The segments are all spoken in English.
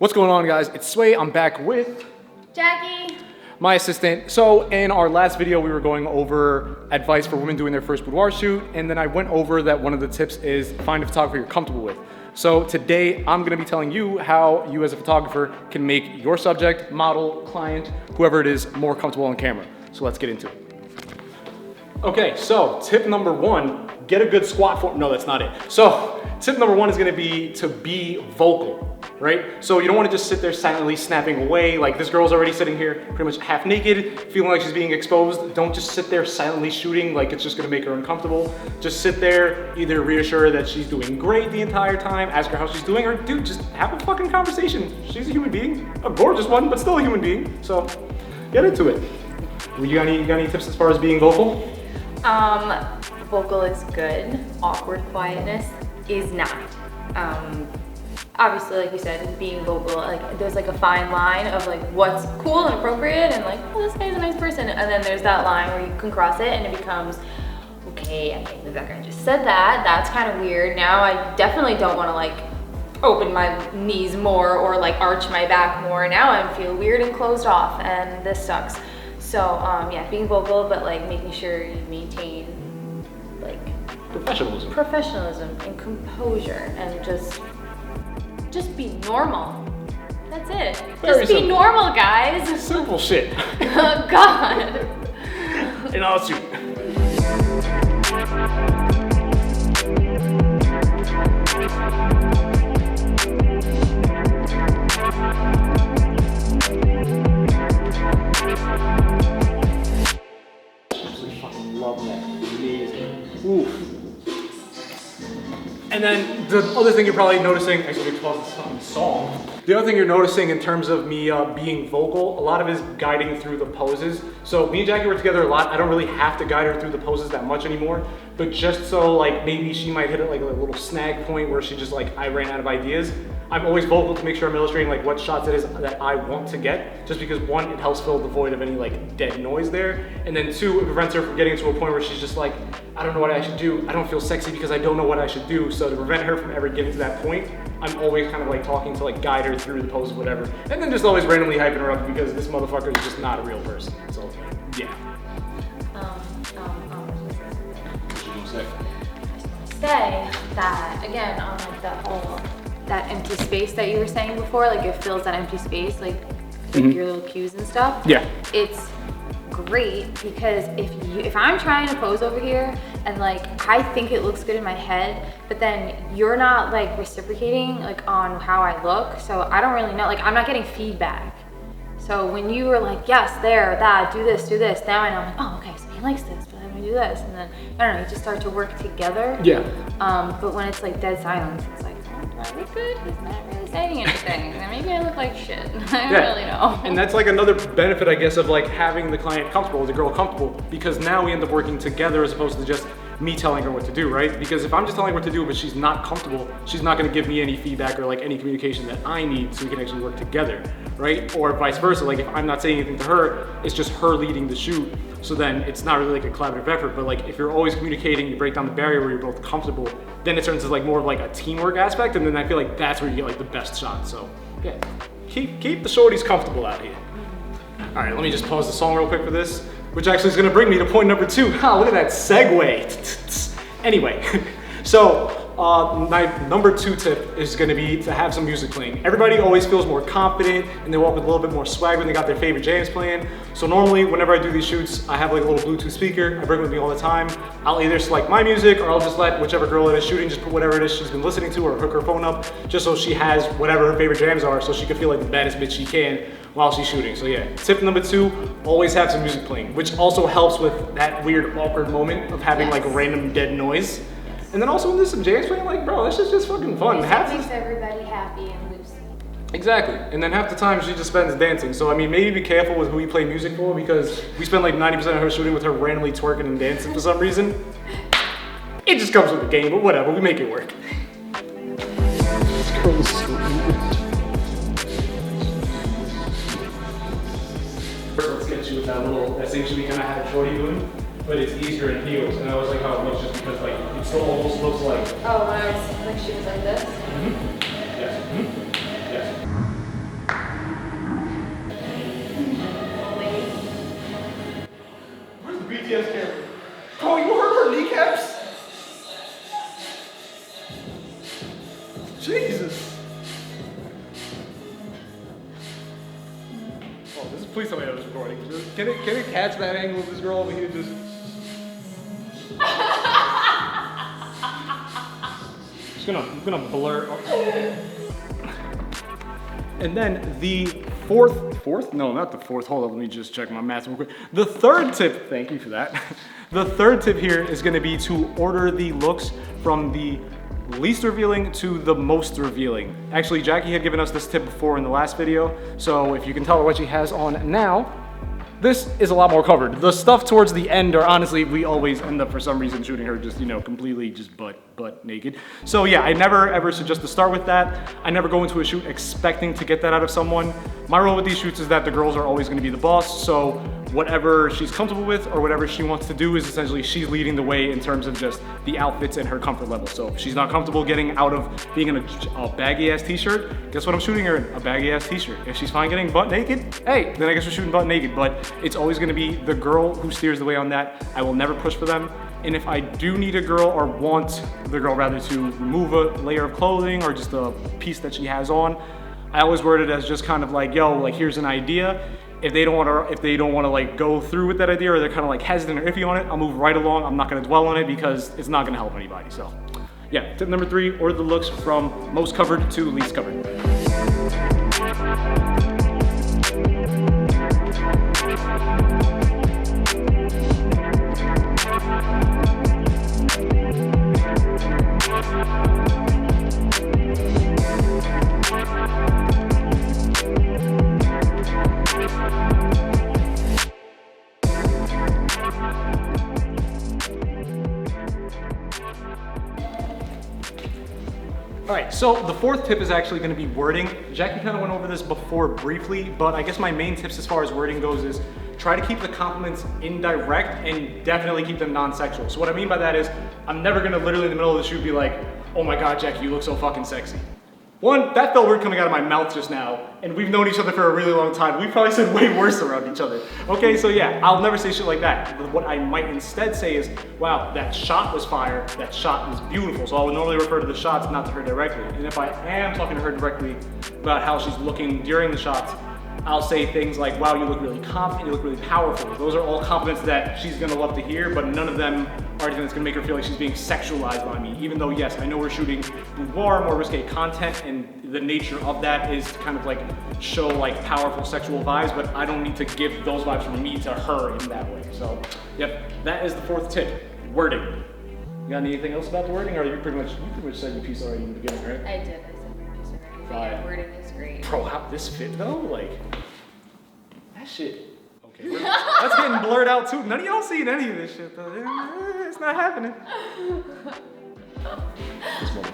What's going on, guys? It's Sway. I'm back with Jackie, my assistant. So in our last video, we were going over advice for women doing their first boudoir shoot, and then I went over that one of the tips is find a photographer you're comfortable with. So today, I'm gonna be telling you how you as a photographer can make your subject, model, client, whoever it is, more comfortable on camera. So let's get into it. Okay, so tip number one, get a good squat form. No, that's not it. So tip number one is gonna be to be vocal. Right? So you don't want to just sit there silently snapping away. Like this girl's already sitting here pretty much half naked, feeling like she's being exposed. Don't just sit there silently shooting like it's just gonna make her uncomfortable. Just sit there, either reassure her that she's doing great the entire time, ask her how she's doing, or dude, just have a fucking conversation. She's a human being, a gorgeous one, but still a human being. So get into it. You got any tips as far as being vocal? Vocal is good. Awkward quietness is not. Obviously, like you said, being vocal, like there's like a fine line of like what's cool and appropriate and like, oh, this guy's a nice person. And then there's that line where you can cross it and it becomes, okay, I think that guy just said that. That's kind of weird. Now I definitely don't want to like open my knees more or like arch my back more. Now I feel weird and closed off and this sucks. So yeah, being vocal, but like making sure you maintain like professionalism and composure and just be normal. That's it. Very just be simple. Normal, guys. Simple shit. Oh, God. And I'll shoot. Absolutely fucking love that. Amazing. Oof. And then the other thing you're probably noticing, actually pause this fucking song. The other thing you're noticing in terms of me being vocal, a lot of it is guiding through the poses. So me and Jackie work together a lot. I don't really have to guide her through the poses that much anymore, but just so like maybe she might hit it like a little snag point where she just like, I ran out of ideas. I'm always vocal to make sure I'm illustrating like what shots it is that I want to get, just because one, it helps fill the void of any like dead noise there. And then two, it prevents her from getting to a point where she's just like, I don't know what I should do. I don't feel sexy because I don't know what I should do. So to prevent her from ever getting to that point, I'm always kind of like talking to like guide her through the pose, whatever. And then just always randomly hyping her up because this motherfucker is just not a real person. So yeah. Say that again on like that empty space that you were saying before, like it fills that empty space, like your little cues and stuff. Yeah. It's great because if I'm trying to pose over here and like I think it looks good in my head, but then you're not like reciprocating like on how I look, so I don't really know, like I'm not getting feedback. So when you were like, yes, there, that, do this, now I know, I'm like, oh, okay, so he likes this, but I'm gonna do this, and then I don't know, you just start to work together. Yeah. But when it's like dead silence, it's like, oh, do I look good? He's not really saying anything. And maybe I look like shit. I don't really know. And that's like another benefit, I guess, of like having the client comfortable, the girl comfortable, because now we end up working together as opposed to just me telling her what to do, right? Because if I'm just telling her what to do, but she's not comfortable, she's not gonna give me any feedback or like any communication that I need so we can actually work together, right? Or vice versa, like if I'm not saying anything to her, it's just her leading the shoot. So then it's not really like a collaborative effort, but like if you're always communicating, you break down the barrier where you're both comfortable, then it turns into like more of like a teamwork aspect, and then I feel like that's where you get like the best shot. So yeah, keep the shorties comfortable out here. All right, let me just pause the song real quick for this, which actually is gonna bring me to point number two. Ah, look at that segue. Anyway, so my number two tip is gonna be to have some music playing. Everybody always feels more confident and they walk with a little bit more swag when they got their favorite jams playing. So normally, whenever I do these shoots, I have like a little Bluetooth speaker. I bring it with me all the time. I'll either select my music or I'll just let whichever girl it is shooting just put whatever it is she's been listening to or hook her phone up just so she has whatever her favorite jams are so she can feel like the baddest bitch she can while she's shooting. So yeah, tip number two, always have some music playing, which also helps with that weird awkward moment of having like random dead noise. And then also when there's some jams playing, like bro, this is just fucking fun. It makes everybody happy and loose. Exactly, and then half the time she just spends dancing. So I mean, maybe be careful with who you play music for because we spend like 90% of her shooting with her randomly twerking and dancing for some reason. It just comes with the game, but whatever, we make it work. This girl is so weird. Let's get you with that little, that seems to be kind of how Shorty doing, but it's easier in heels, and I always like how it looks just because like it still almost looks like. Oh, when I was like she was like this. Yes. Yes. Jesus. Oh, this is, please tell me I was recording. Can it catch that angle of this girl over here just... I'm gonna blur. And then the fourth? No, not the fourth. Hold on, let me just check my math real quick. The third tip, thank you for that. The third tip here is gonna be to order the looks from the least revealing to the most revealing. Actually, Jackie had given us this tip before in the last video, so if you can tell what she has on now, this is a lot more covered. The stuff towards the end are honestly, we always end up for some reason shooting her just, you know, completely just butt naked. So yeah, I never ever suggest to start with that. I never go into a shoot expecting to get that out of someone. My role with these shoots is that the girls are always gonna be the boss, so whatever she's comfortable with or whatever she wants to do is essentially she's leading the way in terms of just the outfits and her comfort level. So if she's not comfortable getting out of being in a baggy ass t-shirt, guess what I'm shooting her in? A baggy ass t-shirt. If she's fine getting butt naked, hey, then I guess we're shooting butt naked, but it's always gonna be the girl who steers the way on that. I will never push for them. And if I do need a girl or want the girl rather to remove a layer of clothing or just a piece that she has on, I always word it as just kind of like, yo, like here's an idea. If they don't want to like go through with that idea or they're kind of like hesitant or iffy on it, I'll move right along. I'm not going to dwell on it because it's not going to help anybody. So yeah, tip number 3, order the looks from most covered to least covered. All right, so the fourth tip is actually gonna be wording. Jackie kind of went over this before briefly, but I guess my main tips as far as wording goes is try to keep the compliments indirect and definitely keep them non-sexual. So what I mean by that is I'm never gonna literally in the middle of the shoot be like, oh my God, Jackie, you look so fucking sexy. One, that felt weird coming out of my mouth just now, and we've known each other for a really long time. We've probably said way worse around each other. Okay, so yeah, I'll never say shit like that. But what I might instead say is, wow, that shot was fire, that shot was beautiful. So I would normally refer to the shots, not to her directly. And if I am talking to her directly about how she's looking during the shots, I'll say things like, wow, you look really confident, you look really powerful. Those are all compliments that she's gonna love to hear, but none of them are anything that's gonna make her feel like she's being sexualized by me. Even though, yes, I know we're shooting boudoir, more risque content, and the nature of that is to kind of like show like powerful sexual vibes, but I don't need to give those vibes from me to her in that way. So, yep, that is the fourth tip, wording. You got anything else about the wording, or you pretty much said your piece already in the beginning, right? I did, I said my piece already. But yeah, wording is great. Bro, how this fit though? Like, that shit. Okay, that's getting blurred out too. None of y'all seen any of this shit though. It's not happening.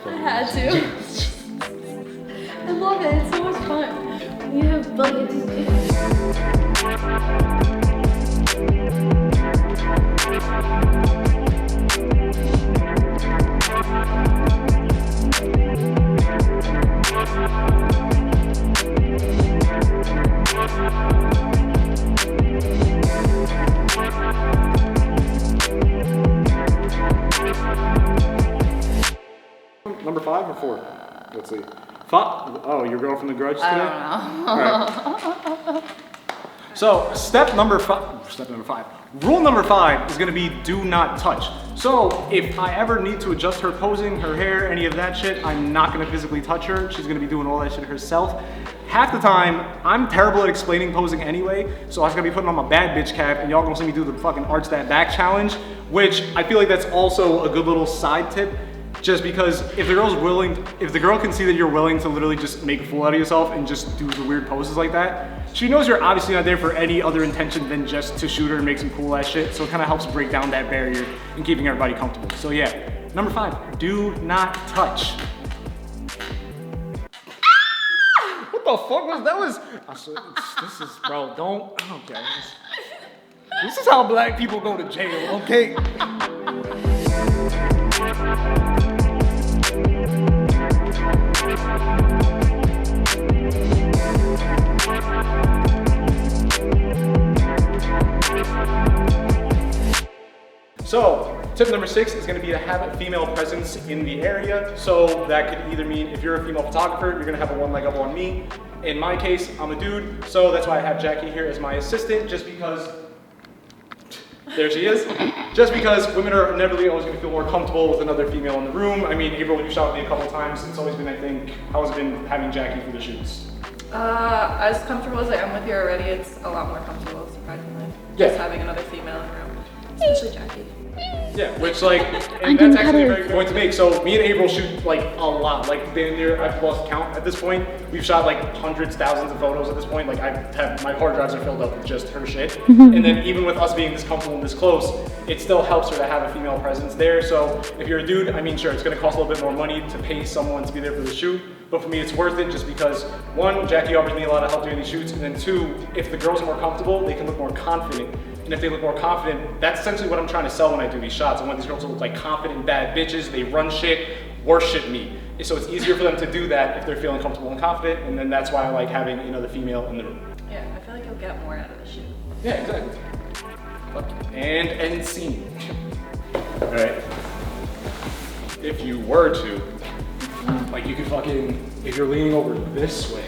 I had to. I love it, it's so much fun. You have buckets. Number 5 or 4? Let's see. Oh, you're going from the grudge today? I don't know. All right. So step number 5. Rule number 5 is gonna be do not touch. So if I ever need to adjust her posing, her hair, any of that shit, I'm not gonna physically touch her. She's gonna be doing all that shit herself. Half the time, I'm terrible at explaining posing anyway, so I was gonna be putting on my bad bitch cap and y'all gonna see me do the fucking arch that back challenge, which I feel like that's also a good little side tip. Just because if the girl can see that you're willing to literally just make a fool out of yourself and just do the weird poses like that, she knows you're obviously not there for any other intention than just to shoot her and make some cool ass shit. So it kind of helps break down that barrier and keeping everybody comfortable. So yeah, number 5, do not touch. What the fuck was that? This is, bro, okay. This is how black people go to jail, okay? So, Tip number 6 is going to be to have a female presence in the area. So that could either mean if you're a female photographer, you're going to have a one leg up on me. In my case, I'm a dude, so that's why I have Jackie here as my assistant, just because, there she is, just because women are inevitably always going to feel more comfortable with another female in the room. I mean, April, when you shot with me a couple of times, it's always been, I think, how has it been having Jackie for the shoots? As comfortable as I am with you already, it's a lot more comfortable, surprisingly. Yeah. Just having another female in the room, especially Jackie. Yeah, which like, and that's actually a very good point to make. So me and April shoot like a lot, like damn near, I've lost count at this point. We've shot like hundreds, thousands of photos at this point. Like my hard drives are filled up with just her shit. And then even with us being this comfortable and this close, it still helps her to have a female presence there. So if you're a dude, I mean, sure, it's gonna cost a little bit more money to pay someone to be there for the shoot. But for me, it's worth it just because, one, Jackie offers me a lot of help during these shoots, and then two, if the girls are more comfortable, they can look more confident. And if they look more confident, that's essentially what I'm trying to sell when I do these shots. I want these girls to look like confident, bad bitches. They run shit, worship me. So it's easier for them to do that if they're feeling comfortable and confident, and then that's why I like having another female in the room. Yeah, I feel like you'll get more out of the shoot. Yeah, exactly. And end scene. All right. If you were to, like you could fucking, if you're leaning over this way,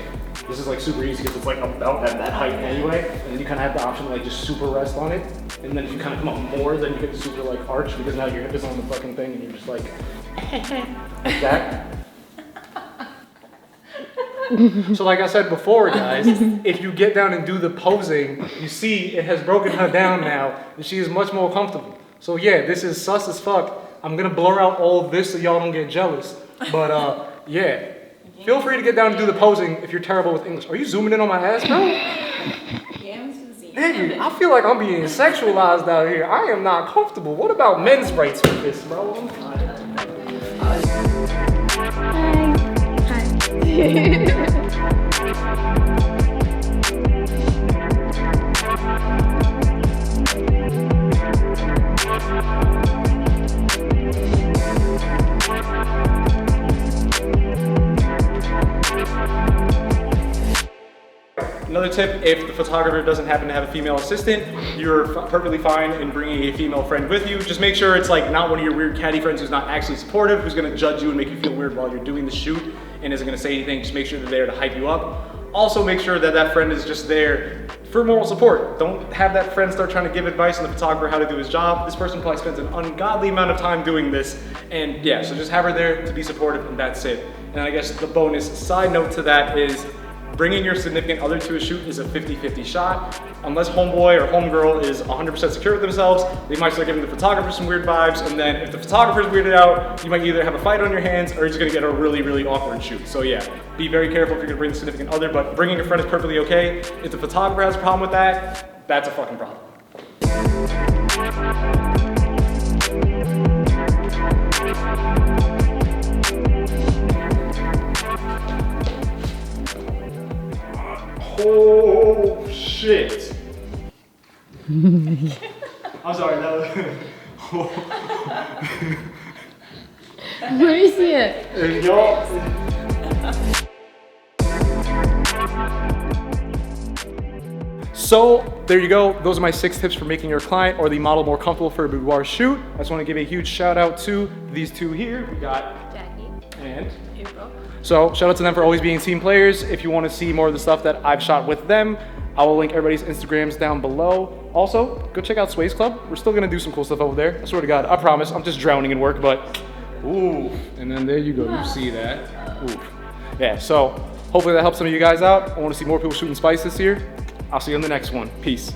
this is like super easy because it's like about that height anyway, and then you kind of have the option to like just super rest on it, and then if you kind of come up more, then you get super like arch because now your hip is on the fucking thing and you're just like that. So like I said before, guys, if you get down and do the posing, you see it has broken her down now, and she is much more comfortable. So yeah, this is sus as fuck. I'm gonna blur out all of this so y'all don't get jealous, but yeah. Feel free to get down and do the posing if you're terrible with English. Are you zooming in on my ass, bro? Nigga, I feel like I'm being sexualized out here. I am not comfortable. What about men's rights with this, bro? I'm Another tip, if the photographer doesn't happen to have a female assistant, you're perfectly fine in bringing a female friend with you. Just make sure it's like not one of your weird catty friends who's not actually supportive, who's gonna judge you and make you feel weird while you're doing the shoot and isn't gonna say anything. Just make sure they're there to hype you up. Also make sure that that friend is just there for moral support. Don't have that friend start trying to give advice on the photographer how to do his job. This person probably spends an ungodly amount of time doing this. And yeah, so just have her there to be supportive and that's it. And I guess the bonus side note to that is bringing your significant other to a shoot is a 50-50 shot. Unless homeboy or homegirl is 100% secure with themselves, they might start giving the photographer some weird vibes, and then if the photographer's weirded out, you might either have a fight on your hands or you're just gonna get a really, really awkward shoot. So yeah, be very careful if you're gonna bring a significant other, but bringing a friend is perfectly okay. If the photographer has a problem with that, that's a fucking problem. Oh shit! I'm sorry, that was. Where do you see it? There you go. So there you go. Those are my 6 tips for making your client or the model more comfortable for a boudoir shoot. I just want to give a huge shout out to these two here. We got Jackie and April. So shout out to them for always being team players. If you want to see more of the stuff that I've shot with them, I will link everybody's Instagrams down below. Also, go check out Sway's Club. We're still gonna do some cool stuff over there. I swear to God, I promise. I'm just drowning in work, but ooh. And then there you go, you see that. Ooh. Yeah, so hopefully that helps some of you guys out. I want to see more people shooting spice this year. I'll see you on the next one. Peace.